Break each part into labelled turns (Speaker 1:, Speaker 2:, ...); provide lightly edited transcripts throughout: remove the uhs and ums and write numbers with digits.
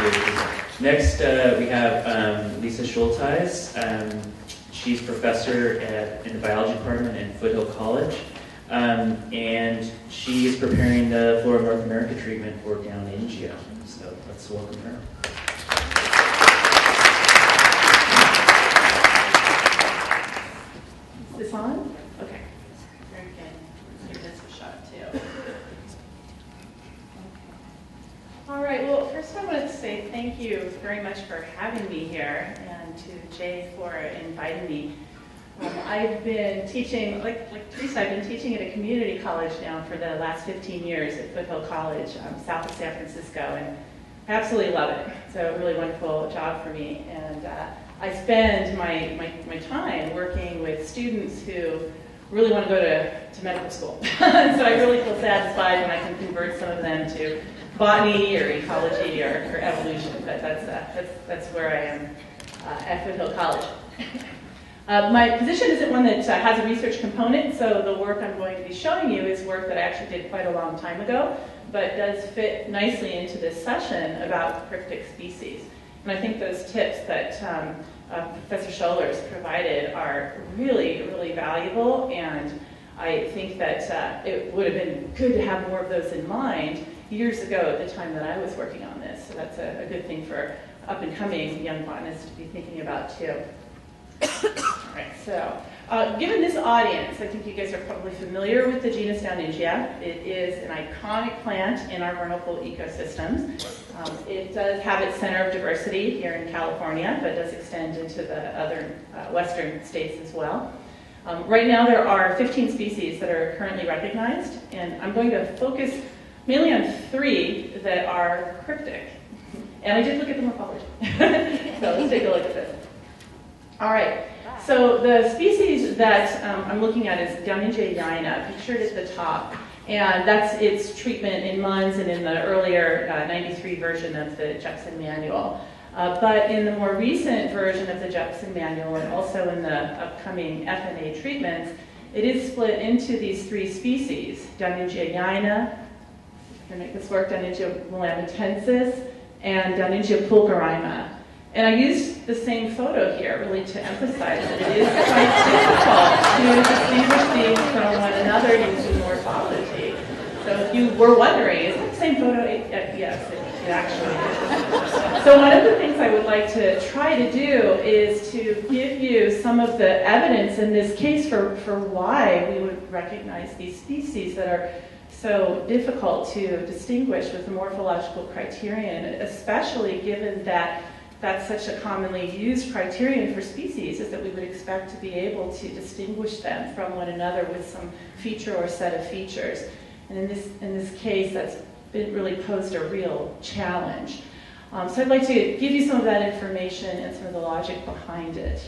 Speaker 1: you. Next, we have Lisa Schultheis. She's professor in the biology department in Foothill College, and she is preparing the Flora North America treatment for Downingia. So let's welcome her.
Speaker 2: Is this on? Okay. Very good. Let's give this a shot too. All right, well, first I wanted to say thank you very much for having me here, and to Jay for inviting me. I've been teaching, like Teresa, I've been teaching at a community college now for the last 15 years at Foothill College, south of San Francisco, and I absolutely love it. It's a really wonderful job for me, and I spend my time working with students who really want to go to medical school. So I really feel satisfied when I can convert some of them to botany or ecology or evolution, but that's where I am at Foothill College. My position isn't one that has a research component, so the work I'm going to be showing you is work that I actually did quite a long time ago, but does fit nicely into this session about cryptic species. And I think those tips that Professor Schultheis provided are really, really valuable, and I think that it would have been good to have more of those in mind years ago at the time that I was working on this. So that's a good thing for up-and-coming young botanists to be thinking about too. All right, so given this audience, I think you guys are probably familiar with the genus Downingia. It is an iconic plant in our vernal ecosystems. It does have its center of diversity here in California, but does extend into the other western states as well. Right now there are 15 species that are currently recognized, and I'm going to focus mainly on 3 that are cryptic. And I did look at the morphology. So let's take a look at this. All right, so the species that I'm looking at is Downingia yaina, pictured at the top. And that's its treatment in Munns and in the earlier 93 version of the Jepson Manual. But in the more recent version of the Jepson Manual, and also in the upcoming FNA treatments, it is split into these 3 species, Downingia yaina, to make this work, Downingia willamitensis, and Downingia pulcherrima. And I used the same photo here really to emphasize that it is quite difficult to distinguish these from one another using morphology. So if you were wondering, is that the same photo? Yes, it actually is. So one of the things I would like to try to do is to give you some of the evidence in this case for why we would recognize these species that are so difficult to distinguish with the morphological criterion, especially given that that's such a commonly used criterion for species, is that we would expect to be able to distinguish them from one another with some feature or set of features. And in this case, that's been really posed a real challenge. So I'd like to give you some of that information and some of the logic behind it.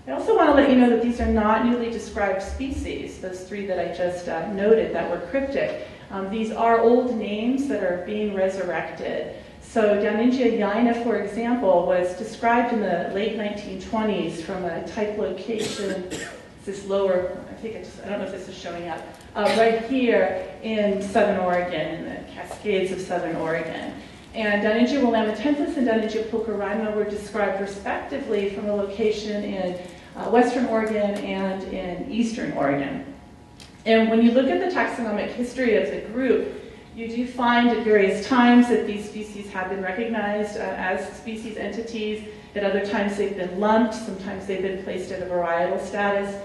Speaker 2: I also want to let you know that these are not newly described species, those 3 that I just noted that were cryptic. These are old names that are being resurrected. So Downingia yaina, for example, was described in the late 1920s from a type location, this lower, I don't know if this is showing up, right here in southern Oregon, in the Cascades of southern Oregon. And Downingia willamitensis and Downingia pulcherrima were described respectively from a location in western Oregon and in eastern Oregon. And when you look at the taxonomic history of the group, you do find at various times that these species have been recognized as species entities. At other times they've been lumped. Sometimes they've been placed at a varietal status.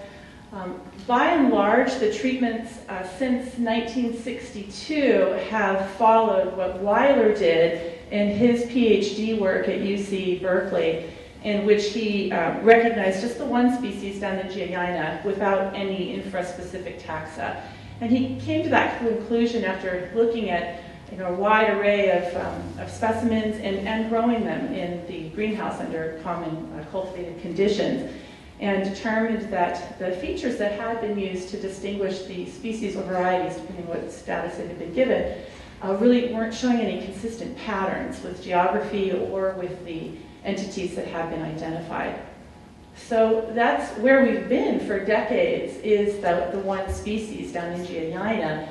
Speaker 2: By and large, the treatments since 1962 have followed what Weiler did in his PhD work at UC Berkeley, in which he recognized just the one species, Downingia yaina, without any infraspecific taxa. And he came to that conclusion after looking at a wide array of specimens and growing them in the greenhouse under common cultivated conditions, and determined that the features that had been used to distinguish the species or varieties, depending on what status it had been given, really weren't showing any consistent patterns with geography or with the entities that have been identified. So that's where we've been for decades, is the one species, Downingia yaina.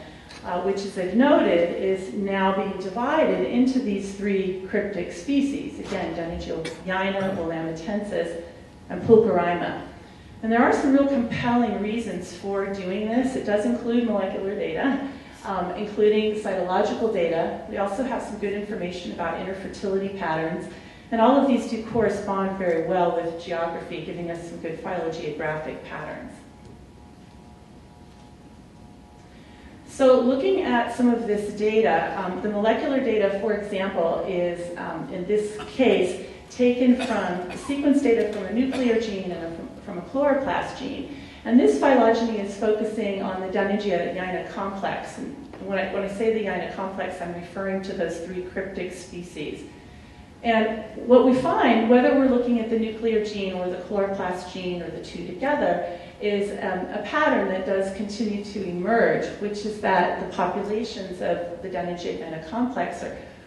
Speaker 2: which, as I've noted, is now being divided into these three cryptic species. Again, Downingia, Willamitensis, and Pulcherima. And there are some real compelling reasons for doing this. It does include molecular data, including cytological data. We also have some good information about interfertility patterns. And all of these do correspond very well with geography, giving us some good phylogeographic patterns. So looking at some of this data, the molecular data, for example, is, in this case, taken from sequence data from a nuclear gene and from a chloroplast gene. And this phylogeny is focusing on the Downingia complex. And when I say the Yana complex, I'm referring to those three cryptic species. And what we find, whether we're looking at the nuclear gene or the chloroplast gene or the two together, is a pattern that does continue to emerge, which is that the populations of the Downingia complex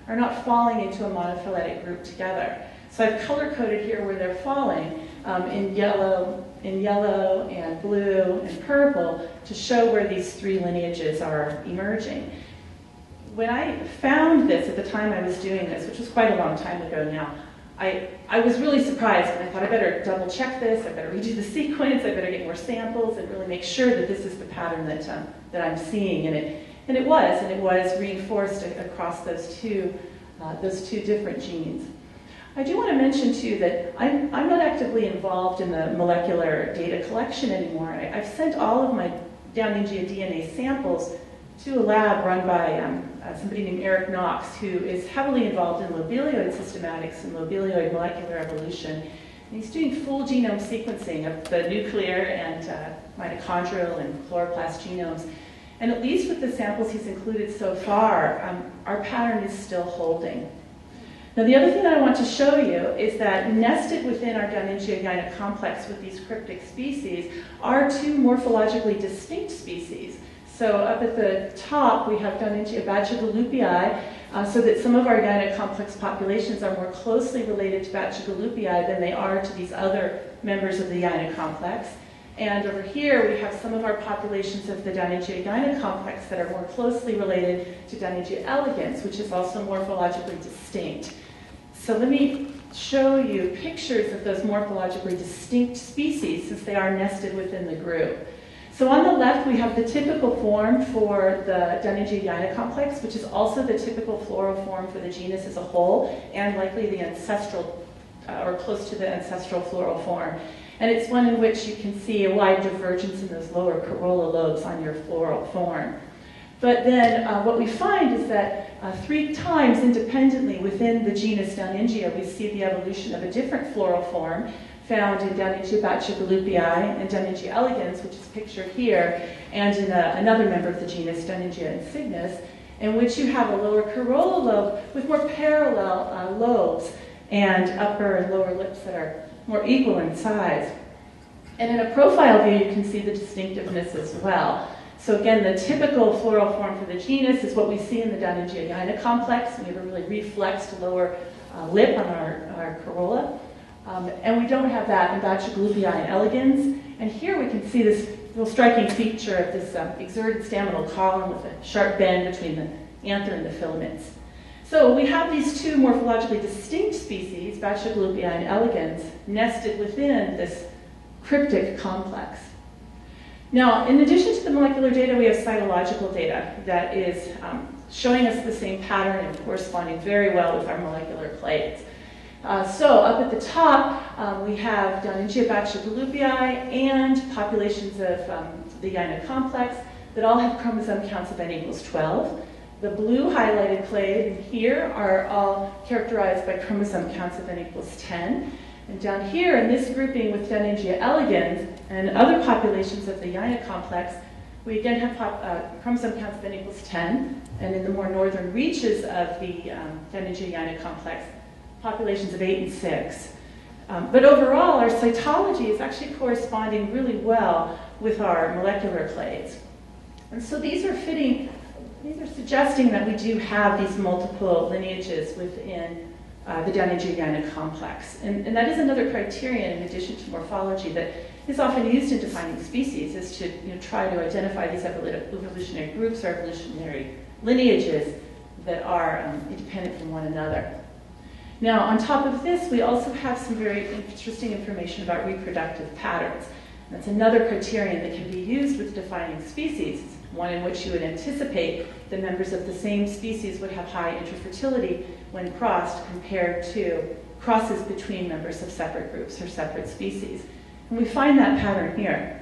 Speaker 2: are not falling into a monophyletic group together. So I've color-coded here where they're falling in yellow and blue and purple to show where these three lineages are emerging. When I found this at the time I was doing this, which was quite a long time ago now, I was really surprised, and I thought I better double check this, I better redo the sequence, I better get more samples and really make sure that this is the pattern that I'm seeing. And it was reinforced across those two different genes. I do want to mention too that I'm not actively involved in the molecular data collection anymore. I've sent all of my Downingia DNA samples to a lab run by somebody named Eric Knox, who is heavily involved in lobelioid systematics and lobelioid molecular evolution. And he's doing full genome sequencing of the nuclear and mitochondrial and chloroplast genomes. And at least with the samples he's included so far, our pattern is still holding. Now, the other thing that I want to show you is that nested within our Downingia complex with these cryptic species are two morphologically distinct species. So up at the top, we have Downingia bacigaloopii, so that some of our Yana complex populations are more closely related to bacigaloopii than they are to these other members of the Yana complex. And over here, we have some of our populations of the Downingia complex that are more closely related to Downingia elegans, which is also morphologically distinct. So let me show you pictures of those morphologically distinct species since they are nested within the group. So on the left, we have the typical form for the Downingia complex, which is also the typical floral form for the genus as a whole, and likely the ancestral, or close to the ancestral floral form. And it's one in which you can see a wide divergence in those lower corolla lobes on your floral form. But then what we find is that 3 times independently within the genus Downingia, we see the evolution of a different floral form found in Downingia bacigaloopii and Downingia elegans, which is pictured here, and in another member of the genus, Downingia insignis, in which you have a lower corolla lobe with more parallel lobes and upper and lower lips that are more equal in size. And in a profile view, you can see the distinctiveness as well. So again, the typical floral form for the genus is what we see in the Downingia complex. We have a really reflexed lower lip on our corolla. And we don't have that in bacigaloopii and elegans. And here we can see this real striking feature of this exerted staminal column with a sharp bend between the anther and the filaments. So we have these two morphologically distinct species, bacigaloopii and elegans, nested within this cryptic complex. Now, in addition to the molecular data, we have cytological data that is showing us the same pattern and corresponding very well with our molecular clades. So up at the top, we have Downingia bacigaloopii and populations of the Yana complex that all have chromosome counts of n equals 12. The blue highlighted clade here are all characterized by chromosome counts of n equals 10. And down here in this grouping with Downingia elegans and other populations of the Yana complex, we again have chromosome counts of n equals 10. And in the more northern reaches of the Downingia Yana complex, populations of 8 and 6. But overall, our cytology is actually corresponding really well with our molecular clades. And so these are suggesting that we do have these multiple lineages within the Downingia complex. And that is another criterion in addition to morphology that is often used in defining species, is to try to identify these evolutionary groups or evolutionary lineages that are independent from one another. Now, on top of this, we also have some very interesting information about reproductive patterns. That's another criterion that can be used with defining species, one in which you would anticipate the members of the same species would have high interfertility when crossed compared to crosses between members of separate groups or separate species. And we find that pattern here.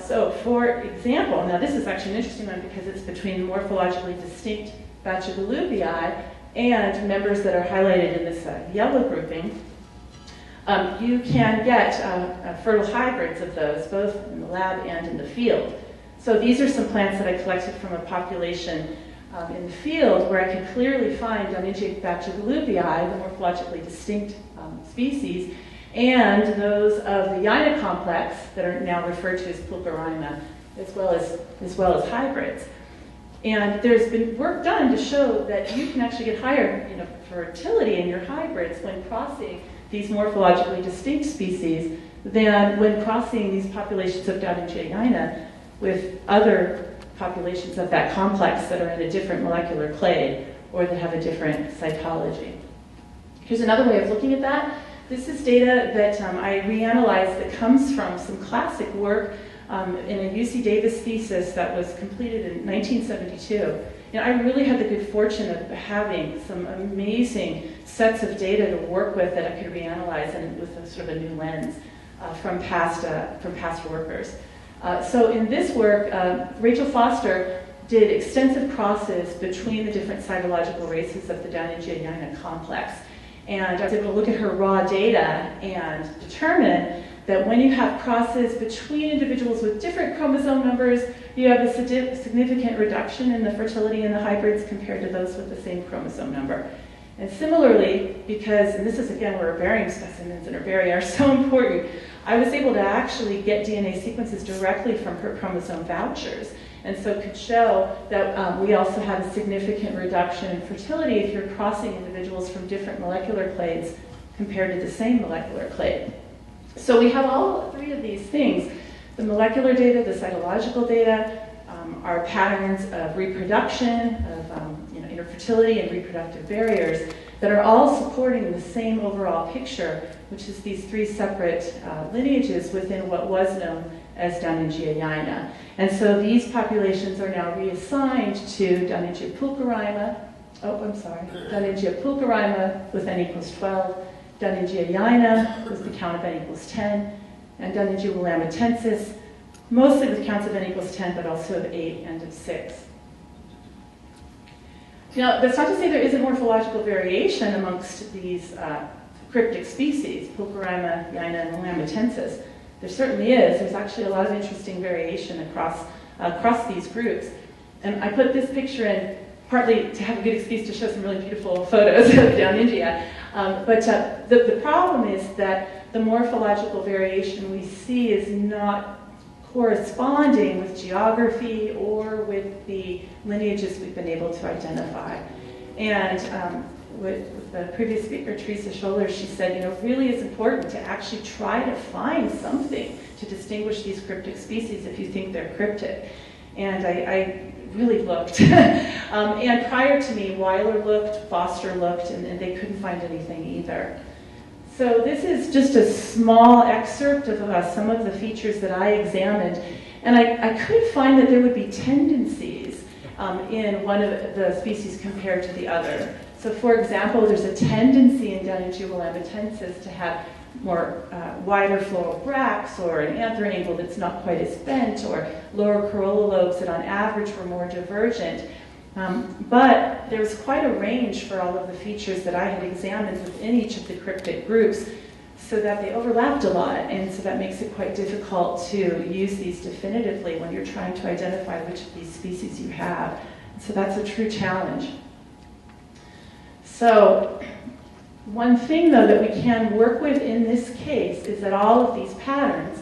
Speaker 2: So for example, now this is actually an interesting one because it's between morphologically distinct Bachygalubii and members that are highlighted in this yellow grouping. You can get fertile hybrids of those, both in the lab and in the field. So these are some plants that I collected from a population in the field where I could clearly find Downingia Bachygalubii, the morphologically distinct species, and those of the Yaina complex that are now referred to as Pulcherima, as well as hybrids. And there's been work done to show that you can actually get higher fertility in your hybrids when crossing these morphologically distinct species than when crossing these populations of Downingia yaina with other populations of that complex that are in a different molecular clade or that have a different cytology. Here's another way of looking at that. This is data that I reanalyzed that comes from some classic work in a UC Davis thesis that was completed in 1972. I really had the good fortune of having some amazing sets of data to work with that I could reanalyze and with a sort of a new lens from past workers. So in this work, Rachel Foster did extensive crosses between the different cytological races of the Downingia yaina complex. And I was able to look at her raw data and determine that when you have crosses between individuals with different chromosome numbers, you have a significant reduction in the fertility in the hybrids compared to those with the same chromosome number. And similarly, because, and this is again where herbarium specimens and herbaria are so important, I was able to actually get DNA sequences directly from her chromosome vouchers. And so could show that we also have a significant reduction in fertility if you're crossing individuals from different molecular clades compared to the same molecular clade. So we have all three of these things, the molecular data, the cytological data, our patterns of reproduction, of interfertility and reproductive barriers that are all supporting the same overall picture, which is these three separate lineages within what was known as Downingia yaina. And so these populations are now reassigned to Downingia Pulcherima, Downingia Pulcherima with n equals 12, Downingia yaina with the count of n equals 10, and Downingia willamitensis, mostly with counts of n equals 10, but also of 8 and of 6. Now, that's not to say there isn't morphological variation amongst these cryptic species, Pulcherima, yaina, and willamitensis. There certainly is. There's actually a lot of interesting variation across these groups. And I put this picture in partly to have a good excuse to show some really beautiful photos of Downingia. But the problem is that the morphological variation we see is not corresponding with geography or with the lineages we've been able to identify. And with the previous speaker, Teresa Scholler, she said, really it's important to actually try to find something to distinguish these cryptic species if you think they're cryptic. And I really looked. And prior to me, Weiler looked, Foster looked, and they couldn't find anything either. So this is just a small excerpt of some of the features that I examined. And I could find that there would be tendencies in one of the species compared to the other. So for example, there's a tendency in Downingia willamitensis to have more wider floral bracts or an anther angle that's not quite as bent or lower corolla lobes that on average were more divergent. But there was quite a range for all of the features that I had examined within each of the cryptic groups so that they overlapped a lot, and so that makes it quite difficult to use these definitively when you're trying to identify which of these species you have. So that's a true challenge. So one thing, though, that we can work with in this case is that all of these patterns,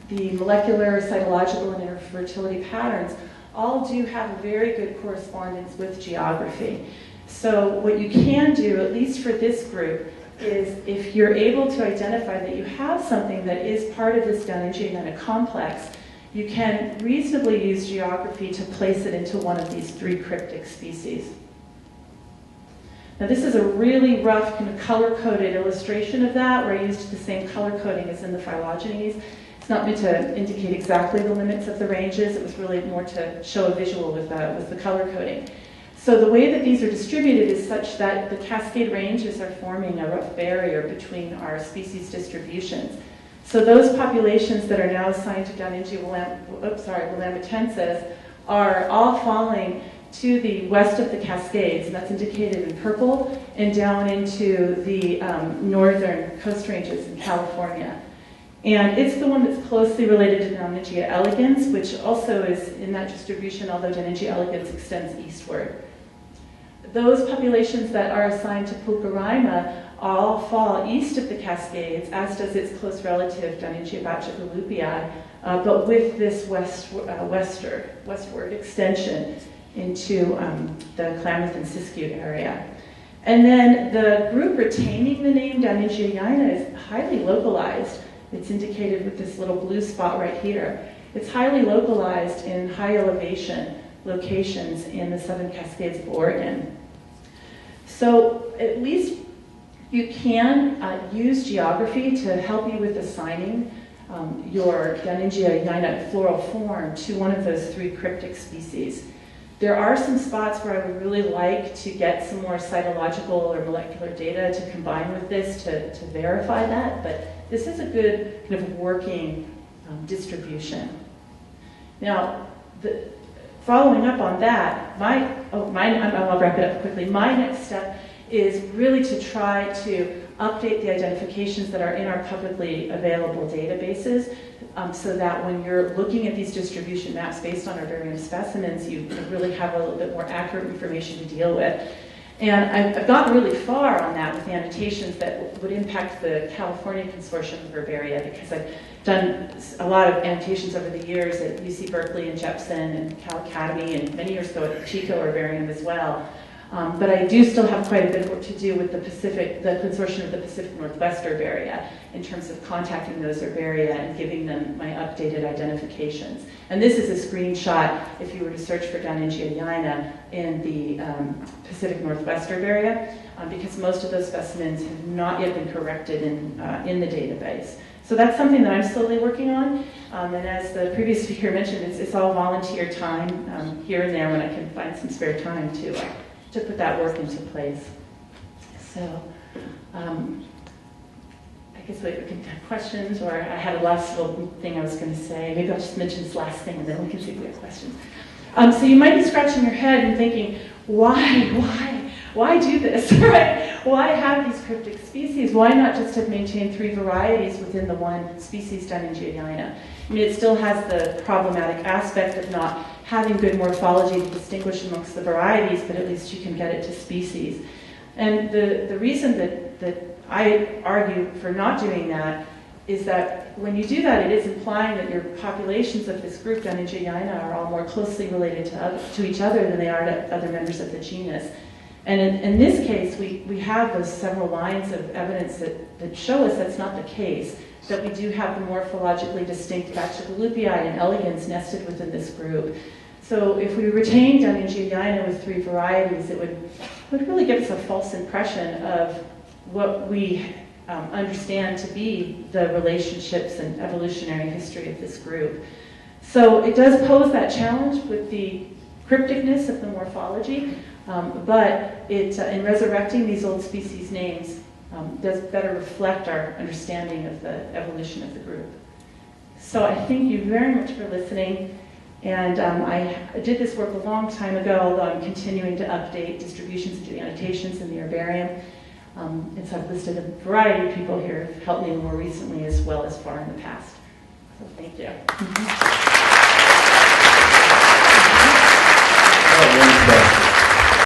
Speaker 2: the molecular, cytological, and interfertility patterns, all do have a very good correspondence with geography. So what you can do, at least for this group, is if you're able to identify that you have something that is part of this Downingia complex, you can reasonably use geography to place it into one of these 3 cryptic species. Now this is a really rough kind of color-coded illustration of that, where I used the same color coding as in the phylogenies. It's not meant to indicate exactly the limits of the ranges. It was really more to show a visual with the color coding. So the way that these are distributed is such that the cascade ranges are forming a rough barrier between our species distributions. So those populations that are now assigned to Downingia willamitensis are all falling to the west of the Cascades, and that's indicated in purple, and down into the northern coast ranges in California. And it's the one that's closely related to Downingia elegans, which also is in that distribution, although Downingia elegans extends eastward. Those populations that are assigned to Pulcherima all fall east of the Cascades, as does its close relative Downingia bachelopii, but with this westward extension into the Klamath and Siskiyou area. And then the group retaining the name Downingia is highly localized. It's indicated with this little blue spot right here. It's highly localized in high elevation locations in the Southern Cascades of Oregon. So at least you can use geography to help you with assigning your Downingia floral form to one of those 3 cryptic species. There are some spots where I would really like to get some more cytological or molecular data to combine with this to verify that, but this is a good kind of working distribution. Now, following up on that, I'll wrap it up quickly. My next step is really to try to update the identifications that are in our publicly available databases so that when you're looking at these distribution maps based on our various specimens, you really have a little bit more accurate information to deal with. And I've gotten really far on that with the annotations that would impact the California Consortium of Herbaria, because I've done a lot of annotations over the years at UC Berkeley and Jepson and Cal Academy, and many years ago at Chico Herbarium as well. But I do still have quite a bit of work to do with the Consortium of the Pacific Northwest Herbaria in terms of contacting those herbaria and giving them my updated identifications. And this is a screenshot if you were to search for Downingia yaina in the Pacific Northwest Herbaria, because most of those specimens have not yet been corrected in the database. So that's something that I'm slowly working on. And as the previous speaker mentioned, it's all volunteer time here and there when I can find some spare time to put that work into place. So I guess we can have questions, or I had a last little thing I was going to say. Maybe I'll just mention this last thing and then we can see if we have questions. So you might be scratching your head and thinking, why do this, right? Why have these cryptic species? Why not just have maintained 3 varieties within the one species, Downingia yaina? I mean, it still has the problematic aspect of not having good morphology to distinguish amongst the varieties, but at least you can get it to species. And the reason that I argue for not doing that is that when you do that, it is implying that your populations of this group, Downingia yaina, are all more closely related to each other than they are to other members of the genus. And in this case, we have those several lines of evidence that show us that's not the case, that we do have the morphologically distinct Bachelopii and elegans nested within this group. So if we retain Downingia yaina with 3 varieties, it would really give us a false impression of what we understand to be the relationships and evolutionary history of this group. So it does pose that challenge with the crypticness of the morphology, but in resurrecting these old species names does better reflect our understanding of the evolution of the group. So I thank you very much for listening. And I did this work a long time ago, although I'm continuing to update distributions and do the annotations in the herbarium. And so I've listed a variety of people here who've helped me more recently as well as far in the past. So thank you.